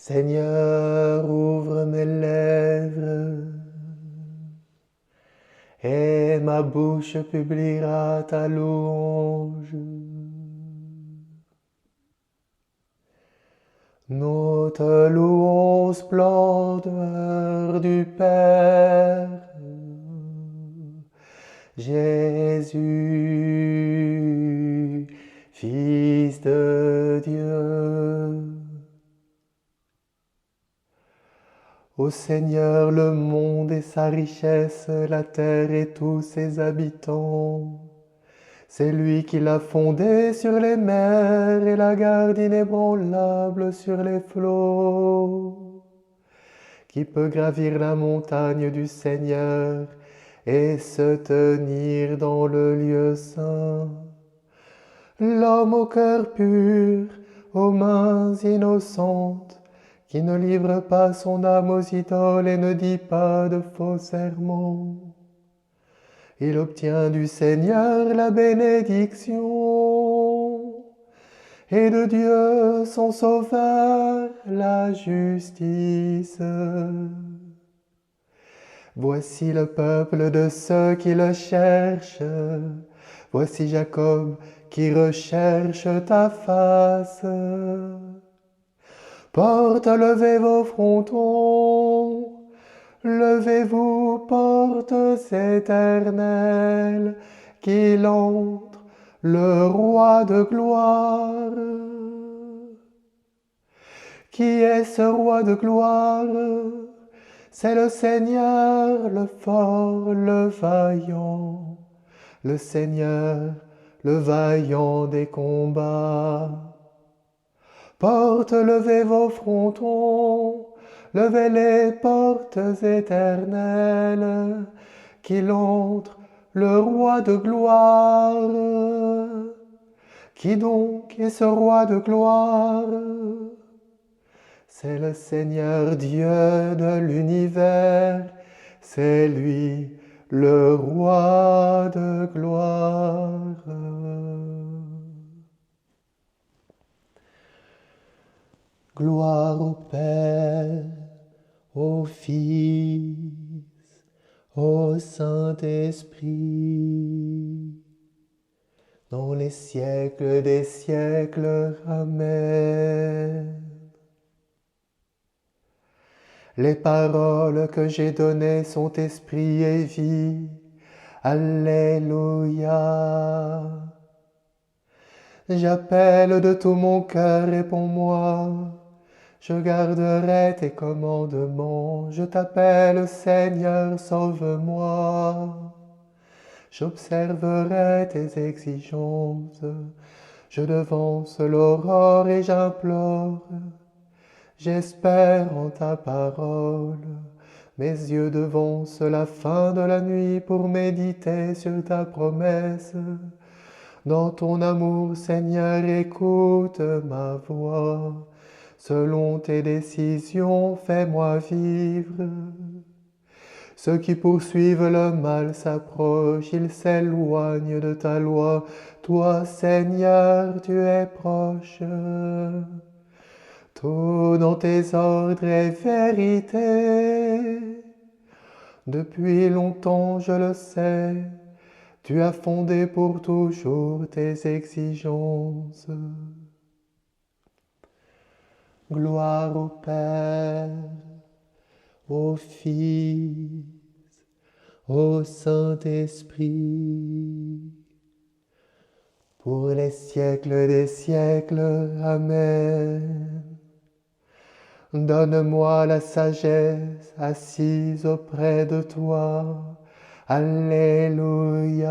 Seigneur, ouvre mes lèvres, et ma bouche publiera ta louange. Nous te louons, splendeur du Père, Jésus, Fils de Dieu. Ô Seigneur, le monde et sa richesse, la terre et tous ses habitants. C'est lui qui l'a fondé sur les mers et la garde inébranlable sur les flots. Qui peut gravir la montagne du Seigneur et se tenir dans le lieu saint? L'homme au cœur pur, aux mains innocentes, qui ne livre pas son âme aux idoles et ne dit pas de faux serments. Il obtient du Seigneur la bénédiction, et de Dieu son Sauveur la justice. Voici le peuple de ceux qui le cherchent, voici Jacob qui recherche ta face. Portes, levez vos frontons, levez-vous, portes éternelles, qu'il entre, le roi de gloire. Qui est ce roi de gloire? C'est le Seigneur, le fort, le vaillant, le Seigneur, le vaillant des combats. Portes, levez vos frontons, levez les portes éternelles, qu'il entre, le roi de gloire. Qui donc est ce roi de gloire? C'est le Seigneur Dieu de l'univers, c'est lui le roi de gloire. Gloire au Père, au Fils, au Saint-Esprit, dans les siècles des siècles. Amen. Les paroles que j'ai données sont esprit et vie. Alléluia. J'appelle de tout mon cœur, réponds-moi. Je garderai tes commandements. Je t'appelle, Seigneur, sauve-moi. J'observerai tes exigences. Je devance l'aurore et j'implore. J'espère en ta parole. Mes yeux devancent la fin de la nuit pour méditer sur ta promesse. Dans ton amour, Seigneur, écoute ma voix. Selon tes décisions, fais-moi vivre. Ceux qui poursuivent le mal s'approchent, ils s'éloignent de ta loi. Toi, Seigneur, tu es proche. Tout dans tes ordres est vérité. Depuis longtemps, je le sais, tu as fondé pour toujours tes exigences. Gloire au Père, au Fils, au Saint-Esprit, pour les siècles des siècles. Amen. Donne-moi la sagesse assise auprès de toi. Alléluia.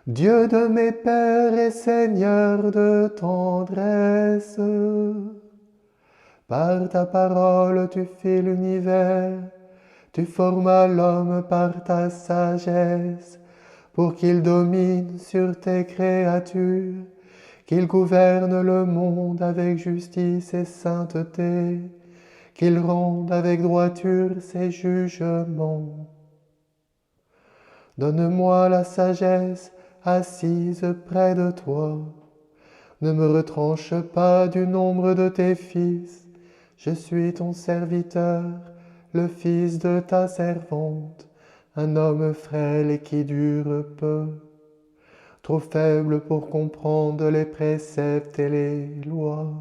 Dieu de mes pères et Seigneur de tendresse, par ta parole tu fis l'univers, tu formas l'homme par ta sagesse, pour qu'il domine sur tes créatures, qu'il gouverne le monde avec justice et sainteté, qu'il rende avec droiture ses jugements. Donne-moi la sagesse assise près de toi. Ne me retranche pas du nombre de tes fils. Je suis ton serviteur, le fils de ta servante, un homme frêle et qui dure peu, trop faible pour comprendre les préceptes et les lois.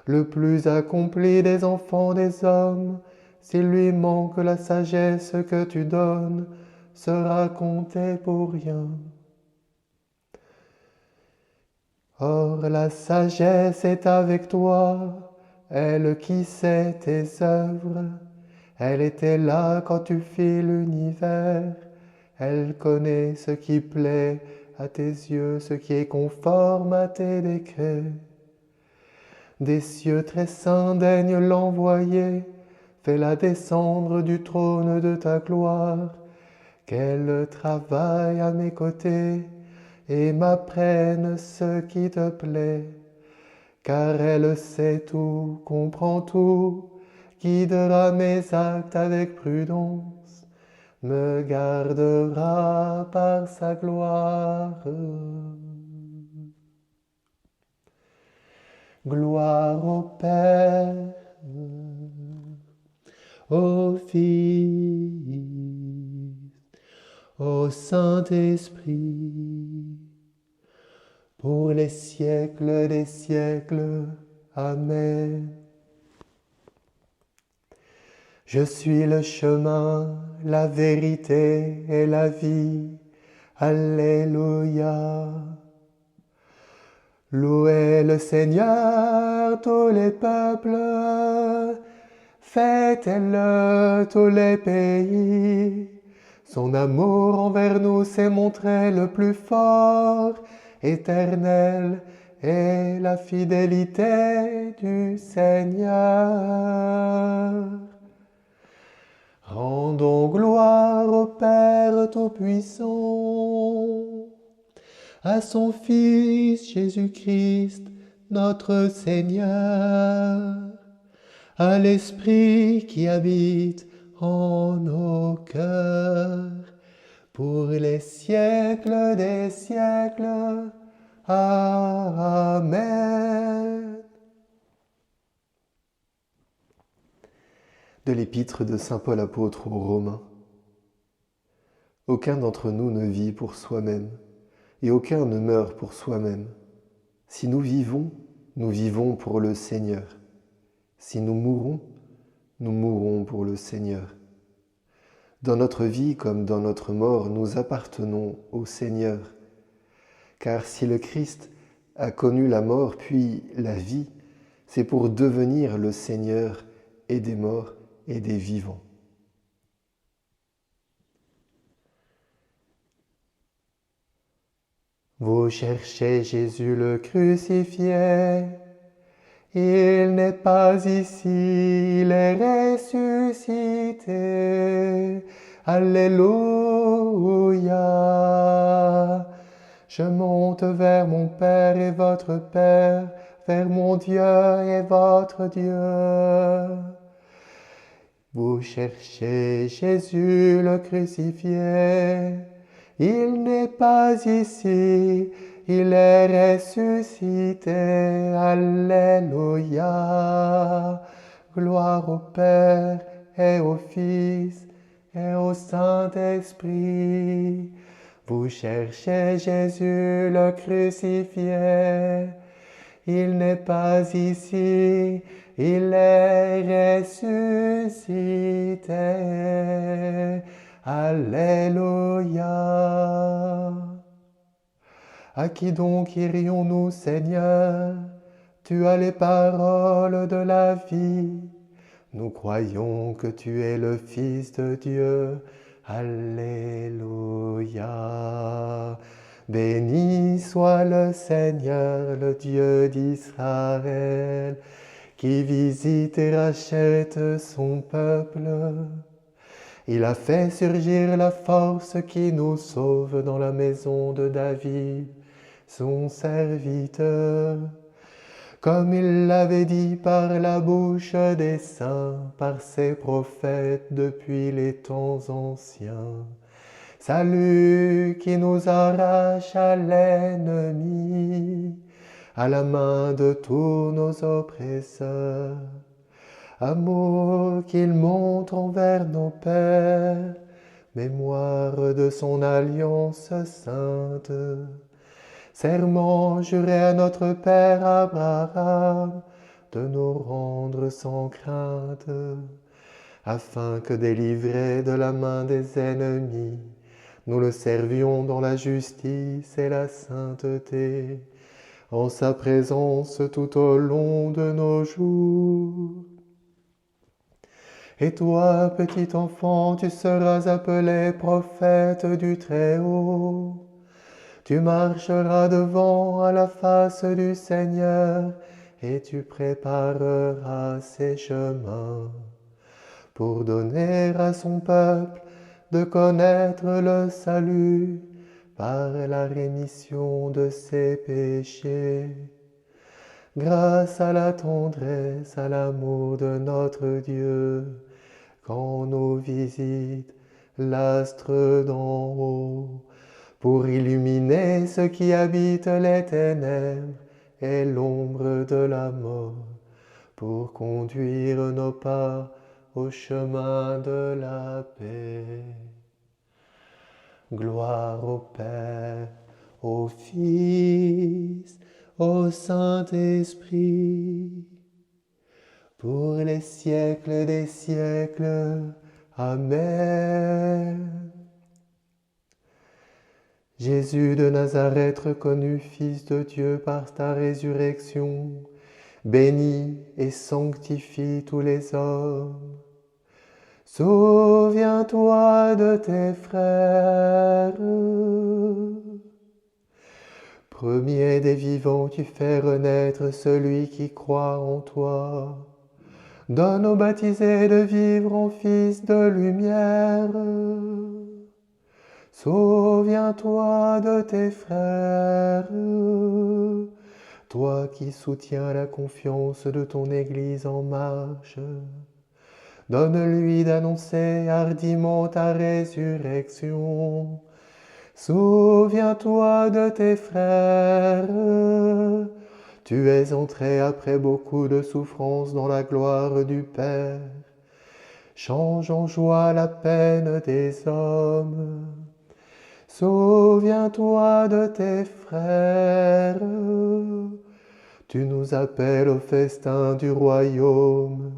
Le plus accompli des enfants des hommes, s'il lui manque la sagesse que tu donnes, sera compté pour rien. Or la sagesse est avec toi, elle qui sait tes œuvres. Elle était là quand tu fis l'univers, elle connaît ce qui plaît à tes yeux, ce qui est conforme à tes décrets. Des cieux très saints daigne l'envoyer, fais-la descendre du trône de ta gloire, qu'elle travaille à mes côtés et m'apprenne ce qui te plaît, car elle sait tout, comprend tout, guidera mes actes avec prudence, me gardera par sa gloire. Gloire au Père, au Fils, au Saint-Esprit, pour les siècles des siècles. Amen. Je suis le chemin, la vérité et la vie. Alléluia. Louez le Seigneur, tous les peuples, fêtez-le tous les pays. Son amour envers nous s'est montré le plus fort, éternel est la fidélité du Seigneur. Rendons gloire au Père Tout-Puissant, à son Fils Jésus-Christ, notre Seigneur, à l'Esprit qui habite en nos cœurs, pour les siècles des siècles. Amen. De l'épître de saint Paul apôtre aux Romains. Aucun d'entre nous ne vit pour soi-même, et aucun ne meurt pour soi-même. Si nous vivons pour le Seigneur. Si nous mourrons pour le Seigneur. Dans notre vie comme dans notre mort, nous appartenons au Seigneur. Car si le Christ a connu la mort puis la vie, c'est pour devenir le Seigneur et des morts et des vivants. Vous cherchez Jésus le crucifié, il n'est pas ici, il est ressuscité. Alléluia. Je monte vers mon Père et votre Père, vers mon Dieu et votre Dieu. Vous cherchez Jésus le crucifié, il n'est pas ici, il est ressuscité. Alléluia. Gloire au Père et au Fils et au Saint-Esprit. Vous cherchez Jésus le crucifié, il n'est pas ici, il est ressuscité. Alléluia. À qui donc irions-nous, Seigneur? Tu as les paroles de la vie. Nous croyons que tu es le Fils de Dieu. Alléluia. Béni soit le Seigneur, le Dieu d'Israël, qui visite et rachète son peuple. Il a fait surgir la force qui nous sauve dans la maison de David, son serviteur. Comme il l'avait dit par la bouche des saints, par ses prophètes depuis les temps anciens. Salut qui nous arrache à l'ennemi, à la main de tous nos oppresseurs. Amour qu'il montre envers nos pères, mémoire de son alliance sainte. Serment juré à notre Père Abraham, de nous rendre sans crainte, afin que délivrés de la main des ennemis, nous le servions dans la justice et la sainteté, en sa présence tout au long de nos jours. Et toi, petit enfant, tu seras appelé prophète du Très-Haut. Tu marcheras devant à la face du Seigneur, et tu prépareras ses chemins, pour donner à son peuple de connaître le salut par la rémission de ses péchés. Grâce à la tendresse, à l'amour de notre Dieu, quand nous visite l'astre d'en haut, pour illuminer ceux qui habitent les ténèbres et l'ombre de la mort, pour conduire nos pas au chemin de la paix. Gloire au Père, au Fils, au Saint-Esprit, pour les siècles des siècles. Amen. Jésus de Nazareth, reconnu Fils de Dieu par ta résurrection, bénis et sanctifie tous les hommes. Souviens-toi de tes frères. Premier des vivants, tu fais renaître celui qui croit en toi. Donne aux baptisés de vivre en fils de lumière. Souviens-toi de tes frères, toi qui soutiens la confiance de ton Église en marche. Donne-lui d'annoncer hardiment ta résurrection. Souviens-toi de tes frères. Tu es entré après beaucoup de souffrances dans la gloire du Père. Change en joie la peine des hommes. Souviens-toi de tes frères. Tu nous appelles au festin du royaume.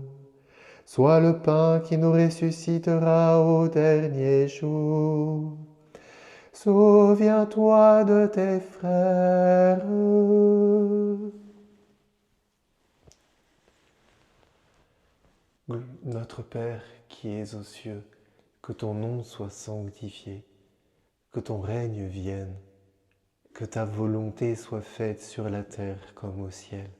Sois le pain qui nous ressuscitera au dernier jour. Souviens-toi de tes frères. Notre Père qui es aux cieux, que ton nom soit sanctifié, que ton règne vienne, que ta volonté soit faite sur la terre comme au ciel.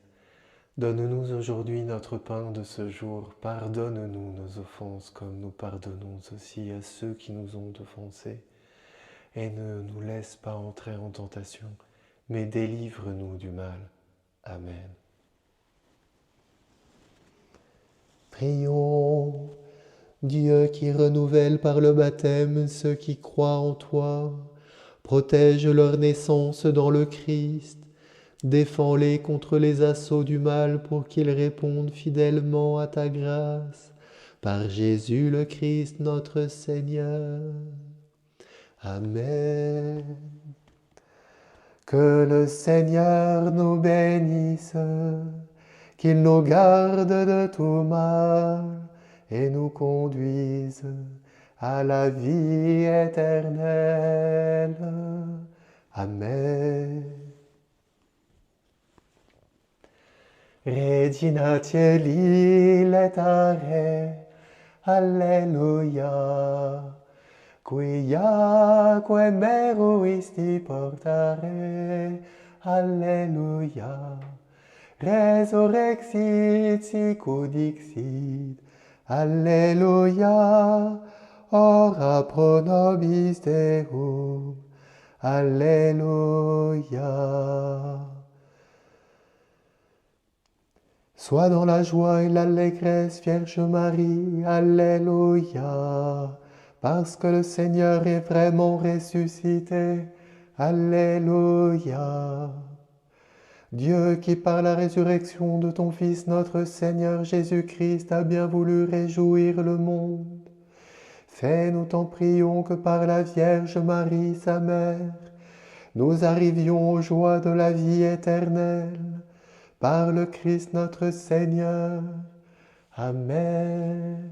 Donne-nous aujourd'hui notre pain de ce jour. Pardonne-nous nos offenses comme nous pardonnons aussi à ceux qui nous ont offensés. Et ne nous laisse pas entrer en tentation, mais délivre-nous du mal. Amen. Prions. Dieu qui renouvelle par le baptême ceux qui croient en toi, protège leur naissance dans le Christ, défends-les contre les assauts du mal pour qu'ils répondent fidèlement à ta grâce, par Jésus le Christ notre Seigneur. Amen. Que le Seigneur nous bénisse, qu'il nous garde de tout mal et nous conduise à la vie éternelle. Amen. Regina Cieli letare, Alleluia, quiaque meruisti portare, Alleluia, resurrexit sicut dixit, Alleluia, ora pro nobis Deum, Alléluia. Sois dans la joie et l'allégresse, Vierge Marie, Alléluia, parce que le Seigneur est vraiment ressuscité, Alléluia. Dieu qui par la résurrection de ton Fils notre Seigneur Jésus-Christ a bien voulu réjouir le monde, fais, nous t'en prions, que par la Vierge Marie, sa mère, nous arrivions aux joies de la vie éternelle, par le Christ notre Seigneur. Amen.